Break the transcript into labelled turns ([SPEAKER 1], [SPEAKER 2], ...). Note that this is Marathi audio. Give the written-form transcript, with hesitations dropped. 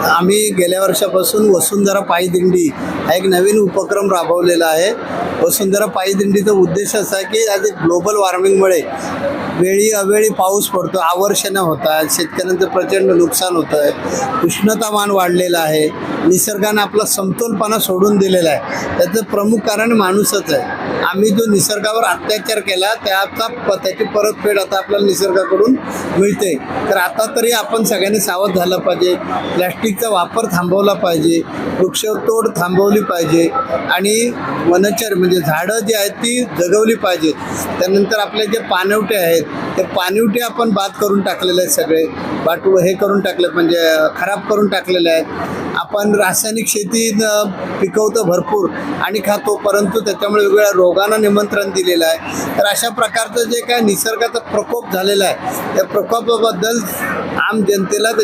[SPEAKER 1] आम्ही गेल्या वर्षापासून वसुंधरा पायदिंडी हा एक नवीन उपक्रम राबवलेला आहे. वसुंधरा पायदिंडीचा उद्देश असा आहे की आज ग्लोबल वॉर्मिंगमुळे वेळी अवेळी पाऊस पडतो, आवर्षणं होत आहेत, शेतकऱ्यांचं प्रचंड नुकसान होतं आहे, उष्णतामान वाढलेलं आहे, निसर्गानं आपला समतोलपणा सोडून दिलेला आहे. त्याचं प्रमुख कारण माणूसच आहे. आम्ही जो निसर्गावर अत्याचार केला त्याची परतफेड आता आपल्याला निसर्गाकडून मिळते. तर आता तरी आपण सगळ्यांनी सावध झालं पाहिजे. प्लॅस्टिकचा वापर थांबवला पाहिजे, वृक्षतोड थांबवली पाहिजे आणि वनचर म्हणजे झाडं जी आहेत ती जगवली पाहिजेत. त्यानंतर आपले जे पाणवठे आहेत ते पाणवठे आपण बाद करून टाकलेले आहेत, सगळे हे करून टाकले म्हणजे खराब करून टाकलेले आहेत. आपण रासायनिक शेती पिकवतो भरपूर आणि खातो, परंतु त्याच्यामुळे वेगवेगळ्या रोगांना निमंत्रण दिलेलं आहे. तर अशा प्रकारचं जे काय निसर्गाचा प्रकोप झालेला आहे त्या प्रकोपाबद्दल आम जनतेला